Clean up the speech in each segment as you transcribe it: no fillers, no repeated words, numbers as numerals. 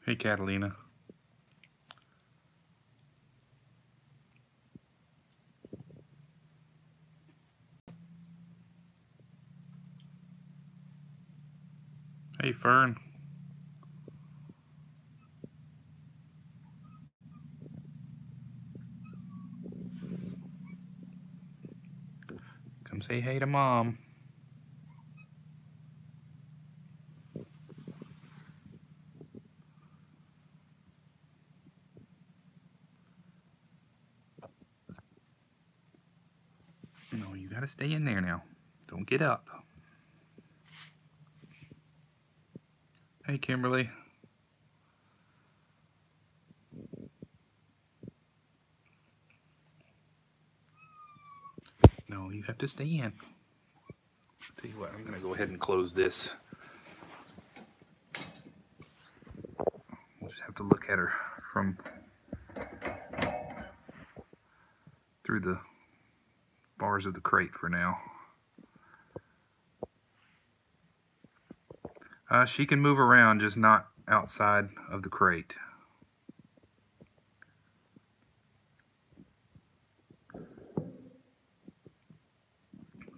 Hey, Catalina. Hey, Fern. Come say hey to Mom. No, you gotta stay in there now. Don't get up. Hey, Kimberly. No, you have to stay in. Tell you what, I'm gonna go ahead and close this. We'll just have to look at her from through the bars of the crate for now. She can move around, just not outside of the crate.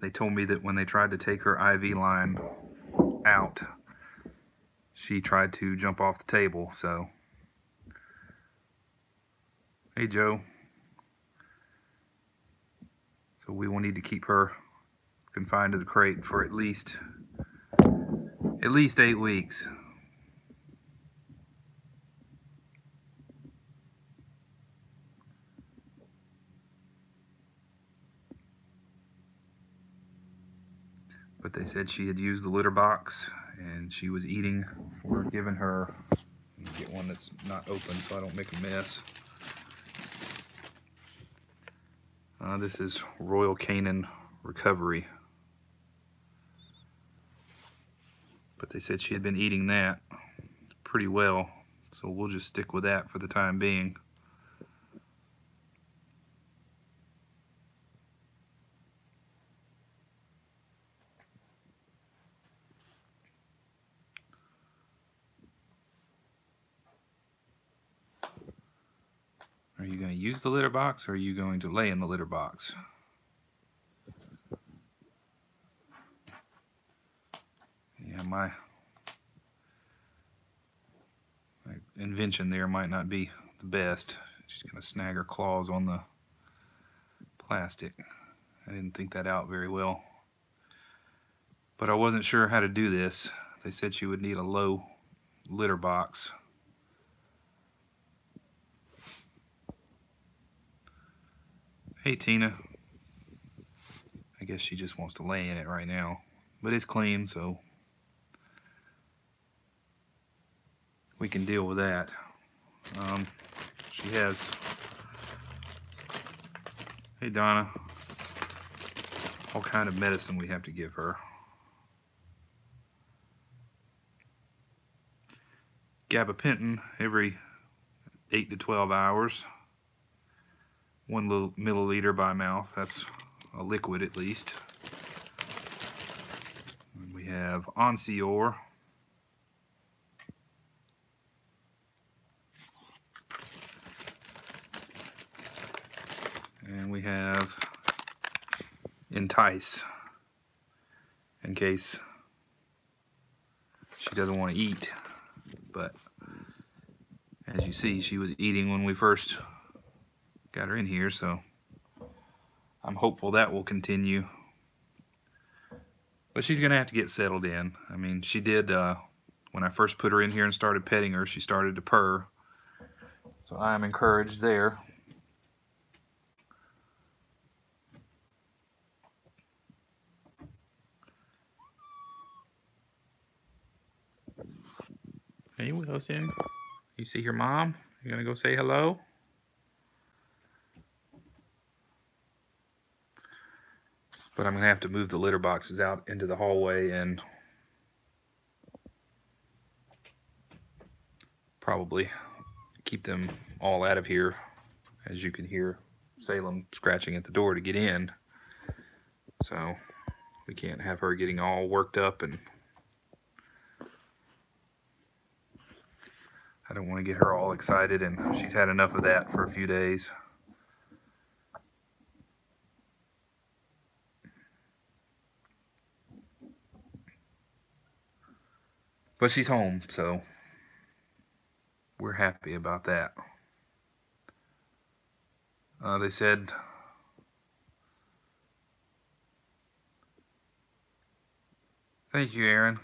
They told me that when they tried to take her IV line out, she tried to jump off the table, so. Hey, Joe. So we will need to keep her confined to the crate for at least 8 weeks. But they said she had used the litter box and she was eating. We're giving her, let me get one that's not open so I don't make a mess. This is Royal Canin Recovery. But they said she had been eating that pretty well, so we'll just stick with that for the time being. Are you going to use the litter box or are you going to lay in the litter box? Yeah, my invention there might not be the best. She's going to snag her claws on the plastic. I didn't think that out very well. But I wasn't sure how to do this. They said she would need a low litter box. Hey, Tina. I guess she just wants to lay in it right now. But it's clean, so we can deal with that. She has, hey Donna, all kind of medicine we have to give her. Gabapentin every 8 to 12 hours. 1 milliliter by mouth. That's a liquid at least. And we have Onsior. And we have Entice, in case she doesn't want to eat. But as you see, she was eating when we first got her in here, so I'm hopeful that will continue. But she's going to have to get settled in. I mean, she did, when I first put her in here and started petting her, she started to purr. So I'm encouraged there. Hey, Wilson. You see your mom? You gonna go say hello? But I'm gonna have to move the litter boxes out into the hallway and probably keep them all out of here. As you can hear Salem scratching at the door to get in. So we can't have her getting all worked up. And I don't want to get her all excited, and she's had enough of that for a few days. But she's home, so we're happy about that. They said thank you, Aaron.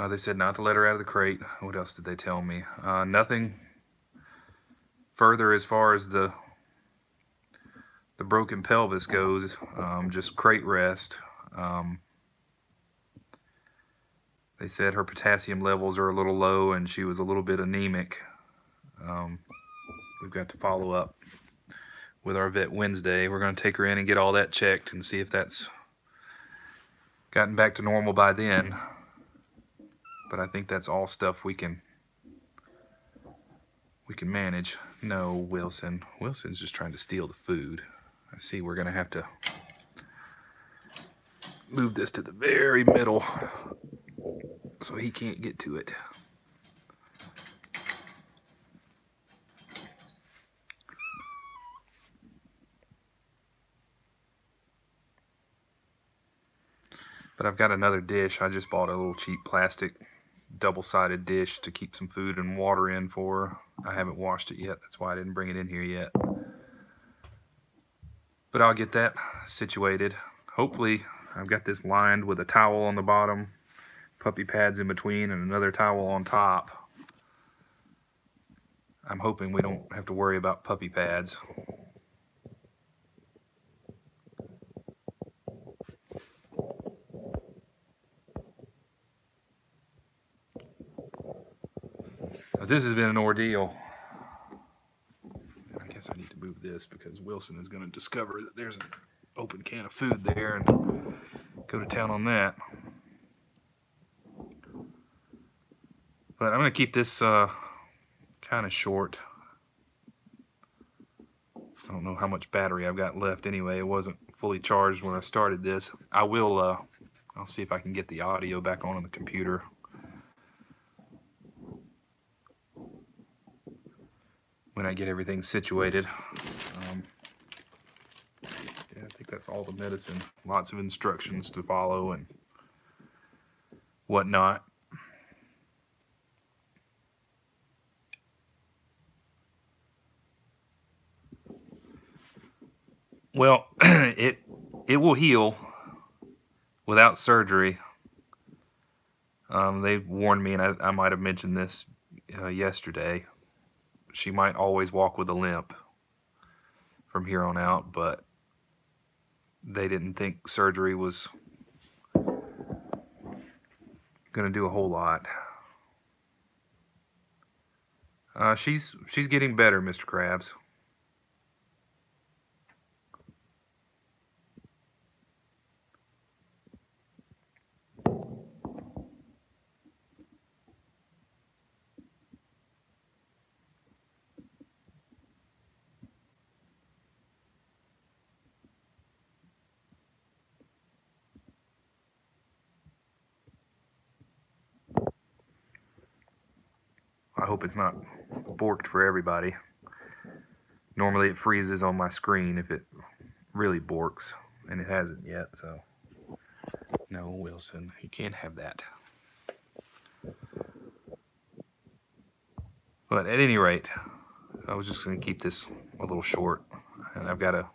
They said not to let her out of the crate. What else did they tell me? Nothing further as far as the broken pelvis goes. Just crate rest. They said her potassium levels are a little low and she was a little bit anemic. We've got to follow up with our vet Wednesday. We're going to take her in and get all that checked and see if that's gotten back to normal by then. But I think that's all stuff we can manage. No, Wilson. Wilson's just trying to steal the food. I see we're going to have to move this to the very middle so he can't get to it. But I've got another dish. I just bought a little cheap plastic double-sided dish to keep some food and water in for her. I haven't washed it yet. That's why I didn't bring it in here yet. But I'll get that situated. Hopefully, I've got this lined with a towel on the bottom, puppy pads in between, and another towel on top. I'm hoping we don't have to worry about puppy pads. But this has been an ordeal. I guess I need to move this because Wilson is going to discover that there's an open can of food there and go to town on that. But I'm going to keep this kind of short. I don't know how much battery I've got left anyway. It wasn't fully charged when I started this. I'll see if I can get the audio back on the computer. When I get everything situated. Yeah, I think that's all the medicine. Lots of instructions to follow and whatnot. Well, it will heal without surgery. They warned me, and I might have mentioned this yesterday. She might always walk with a limp from here on out, but they didn't think surgery was going to do a whole lot. She's getting better, Mr. Krabs. I hope it's not borked for everybody. Normally it freezes on my screen if it really borks, and it hasn't yet, so. No, Wilson, you can't have that. But at any rate, I was just going to keep this a little short, and I've got to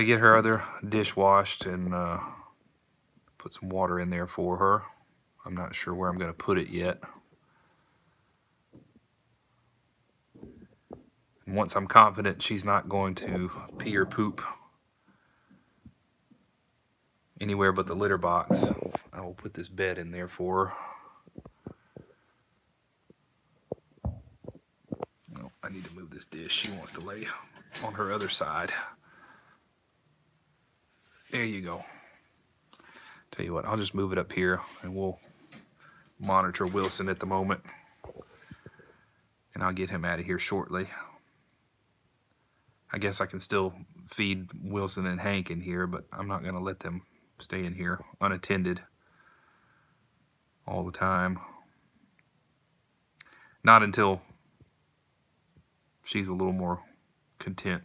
get her other dish washed and put some water in there for her. I'm not sure where I'm going to put it yet. And once I'm confident she's not going to pee or poop anywhere but the litter box, I will put this bed in there for her. Oh, I need to move this dish. She wants to lay on her other side. There you go. Tell you what, I'll just move it up here and we'll monitor Wilson at the moment. And I'll get him out of here shortly. I guess I can still feed Wilson and Hank in here, but I'm not going to let them stay in here unattended all the time. Not until she's a little more content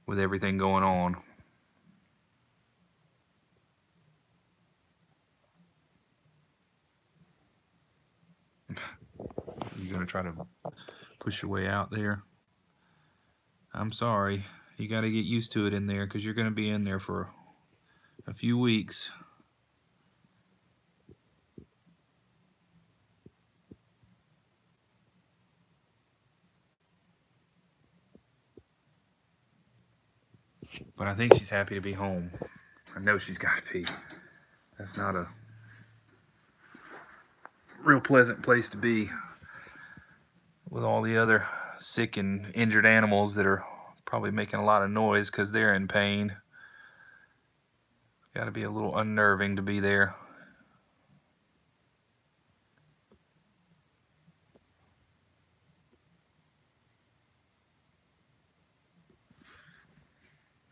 with everything going on. You're gonna try to push your way out there? I'm sorry. You got to get used to it in there because you're going to be in there for a few weeks. But I think she's happy to be home. I know she's got to be. That's not a real pleasant place to be with all the other sick and injured animals that are probably making a lot of noise because they're in pain. Got to be a little unnerving to be there.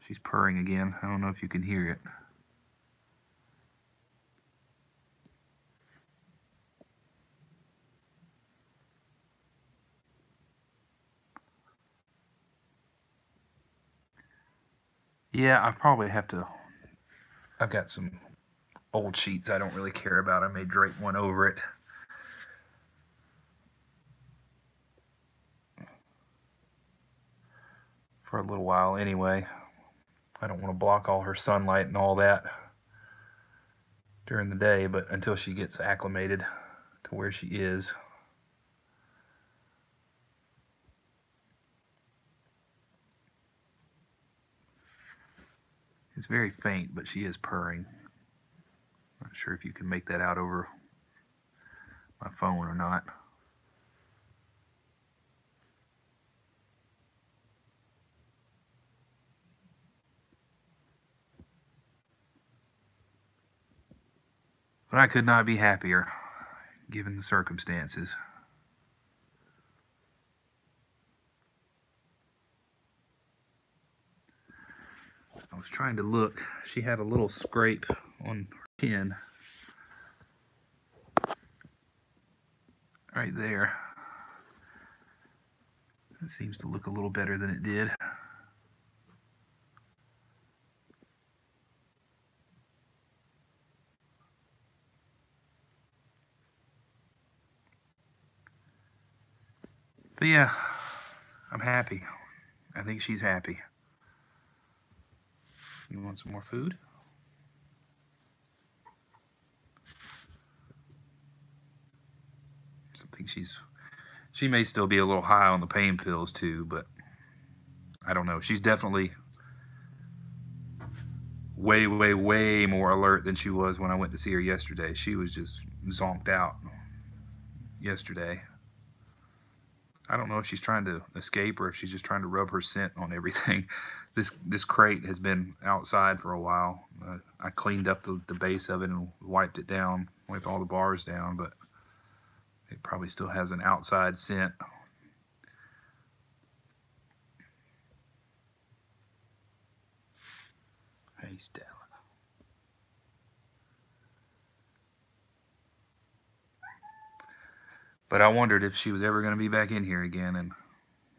She's purring again. I don't know if you can hear it. Yeah, I probably have to. I've got some old sheets I don't really care about. I may drape one over it. For a little while anyway. I don't want to block all her sunlight and all that during the day, but until she gets acclimated to where she is. It's very faint, but she is purring. Not sure if you can make that out over my phone or not. But I could not be happier, given the circumstances. I was trying to look. She had a little scrape on her chin. Right there. It seems to look a little better than it did. But yeah, I'm happy. I think she's happy. You want some more food? I think she may still be a little high on the pain pills too, but I don't know. She's definitely way, way, way more alert than she was when I went to see her yesterday. She was just zonked out yesterday. I don't know if she's trying to escape or if she's just trying to rub her scent on everything. This crate has been outside for a while. I cleaned up the base of it and wiped it down, wiped all the bars down, but it probably still has an outside scent. Hey, Stella. But I wondered if she was ever going to be back in here again, and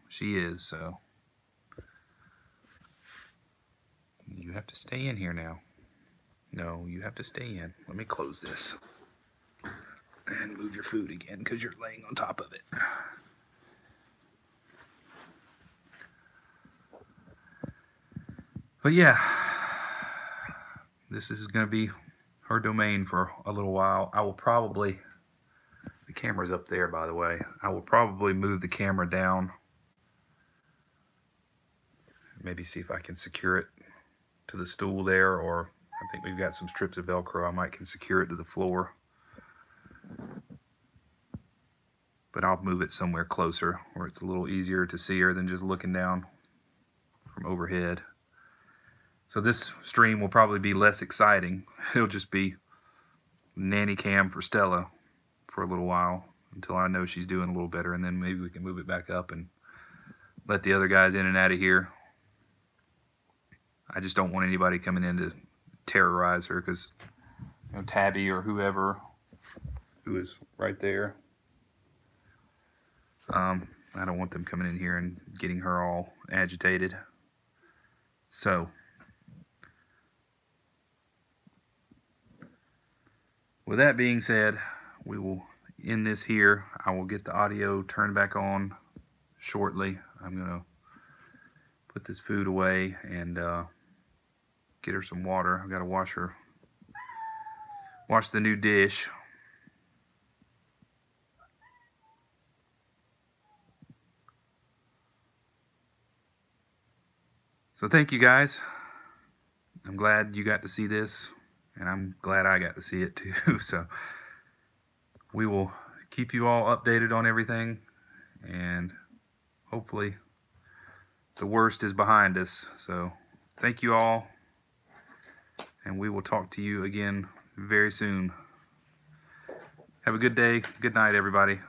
she is, so. You have to stay in here now. No, you have to stay in. Let me close this. And move your food again, because you're laying on top of it. But yeah, this is going to be her domain for a little while. I will probably, the camera's up there by the way, I will probably move the camera down. Maybe see if I can secure it to the stool there, or I think we've got some strips of Velcro. I might can secure it to the floor. But I'll move it somewhere closer where it's a little easier to see her than just looking down from overhead. So this stream will probably be less exciting. It'll just be nanny cam for Stella for a little while until I know she's doing a little better, and then maybe we can move it back up and let the other guys in and out of here I just don't want anybody coming in to terrorize her, because Tabby or whoever who is right there, I don't want them coming in here and getting her all agitated. So with that being said, we will end this here. I will get the audio turned back on shortly. I'm gonna put this food away and get her some water. I've got to wash the new dish. So thank you guys. I'm glad you got to see this, and I'm glad I got to see it too. So we will keep you all updated on everything, and hopefully the worst is behind us. So thank you all, and we will talk to you again very soon. Have a good day. Good night, everybody.